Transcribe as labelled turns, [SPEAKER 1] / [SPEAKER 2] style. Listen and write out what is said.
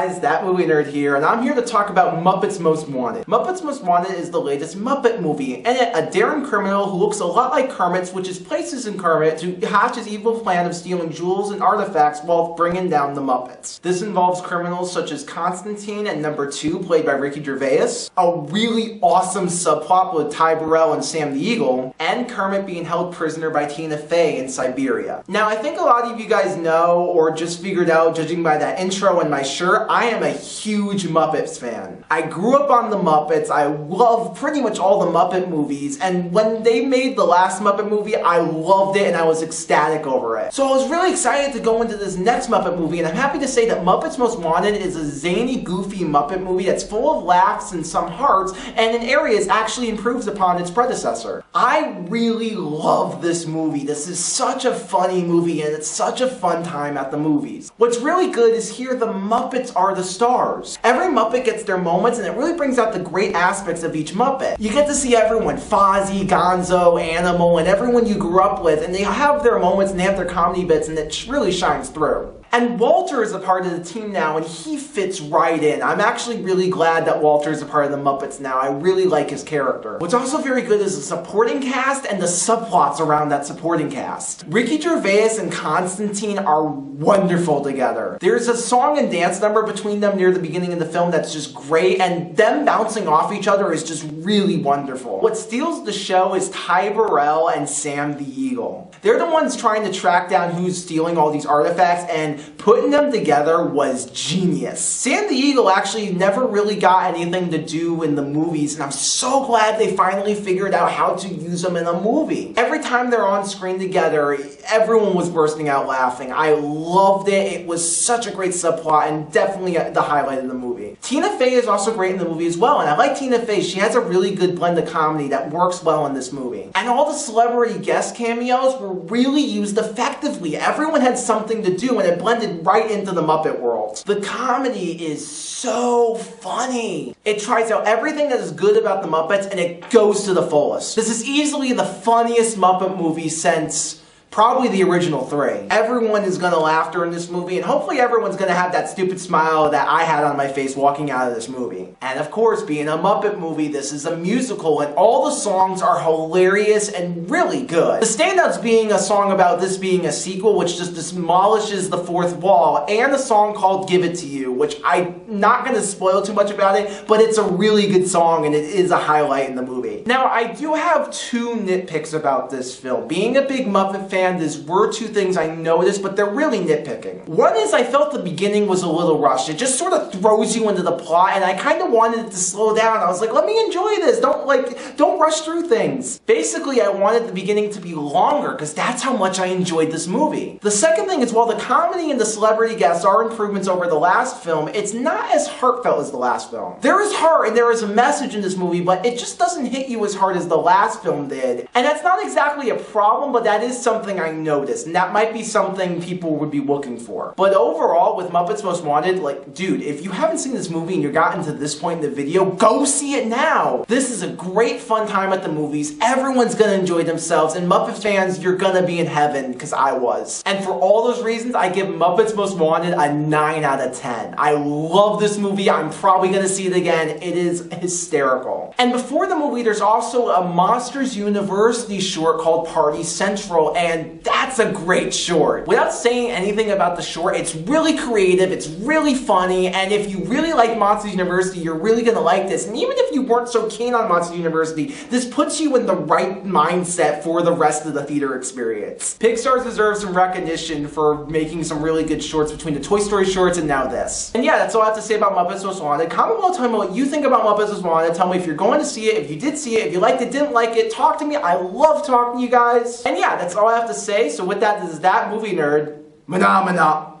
[SPEAKER 1] guys, That Movie Nerd here, and I'm here to talk about Muppets Most Wanted. Muppets Most Wanted is the latest Muppet movie. In it, a daring criminal who looks a lot like Kermit switches places in Kermit to hatch his evil plan of stealing jewels and artifacts while bringing down the Muppets. This involves criminals such as Constantine and Number 2, played by Ricky Gervais, a really awesome subplot with Ty Burrell and Sam the Eagle, and Kermit being held prisoner by Tina Fey in Siberia. Now, I think a lot of you guys know, or just figured out judging by that intro and my shirt, I am a huge Muppets fan. I grew up on the Muppets, I love pretty much all the Muppet movies, and when they made the last Muppet movie, I loved it and I was ecstatic over it. So I was really excited to go into this next Muppet movie, and I'm happy to say that Muppets Most Wanted is a zany, goofy Muppet movie that's full of laughs and some hearts, and in areas actually improves upon its predecessor. I really love this movie. This is such a funny movie, and it's such a fun time at the movies. What's really good is here the Muppets are the stars. Every Muppet gets their moments, and it really brings out the great aspects of each Muppet. You get to see everyone, Fozzie, Gonzo, Animal, and everyone you grew up with, and they have their moments and they have their comedy bits, and it really shines through. And Walter is a part of the team now, and he fits right in. I'm actually really glad that Walter is a part of the Muppets now. I really like his character. What's also very good is the supporting cast and the subplots around that supporting cast. Ricky Gervais and Constantine are wonderful together. There's a song and dance number between them near the beginning of the film that's just great, and them bouncing off each other is just really wonderful. What steals the show is Ty Burrell and Sam the Eagle. They're the ones trying to track down who's stealing all these artifacts, and putting them together was genius. Sam the Eagle actually never really got anything to do in the movies, and I'm so glad they finally figured out how to use them in a movie. Every time they're on screen together, everyone was bursting out laughing. I loved it. It was such a great subplot and definitely the highlight of the movie. Tina Fey is also great in the movie as well, and I like Tina Fey. She has a really good blend of comedy that works well in this movie. And all the celebrity guest cameos were really used effectively. Everyone had something to do, and it blended right into the Muppet world. The comedy is so funny. It tries out everything that is good about the Muppets, and it goes to the fullest. This is easily the funniest Muppet movie since probably the original 3. Everyone is gonna laugh during this movie, and hopefully everyone's gonna have that stupid smile that I had on my face walking out of this movie. And of course, being a Muppet movie, this is a musical, and all the songs are hilarious and really good. The standouts being a song about this being a sequel, which just demolishes the fourth wall, and a song called Give It To You, which I'm not gonna spoil too much about it, but it's a really good song, and it is a highlight in the movie. Now, I do have two nitpicks about this film. Being a big Muppet fan, there were two things I noticed, but they're really nitpicking. One is I felt the beginning was a little rushed. It just sort of throws you into the plot, and I kind of wanted it to slow down. I was like, let me enjoy this. Don't rush through things. Basically, I wanted the beginning to be longer, because that's how much I enjoyed this movie. The second thing is, while the comedy and the celebrity guests are improvements over the last film, it's not as heartfelt as the last film. There is heart and there is a message in this movie, but it just doesn't hit you as hard as the last film did. And that's not exactly a problem, but that is something I noticed, and that might be something people would be looking for. But overall, with Muppets Most Wanted, like, dude, if you haven't seen this movie and you're gotten to this point in the video, go see it now! This is a great fun time at the movies, everyone's gonna enjoy themselves, and Muppet fans, you're gonna be in heaven, because I was. And for all those reasons, I give Muppets Most Wanted a 9 out of 10. I love this movie, I'm probably gonna see it again, it is hysterical. And before the movie, there's also a Monsters University short called Party Central, and that's a great short. Without saying anything about the short, it's really creative, it's really funny, and if you really like Monsters University, you're really gonna like this. And even if you weren't so keen on Monsters University, this puts you in the right mindset for the rest of the theater experience. Pixar deserves some recognition for making some really good shorts between the Toy Story shorts and now this. And yeah, that's all I have to say about Muppets Most Wanted. Comment below, tell me what you think about Muppets Most Wanted. Tell me if you're going to see it, if you did see it, if you liked it, didn't like it. Talk to me. I love talking to you guys. And yeah, that's all I have to say. So with that, this is That Movie Nerd. Mana mana.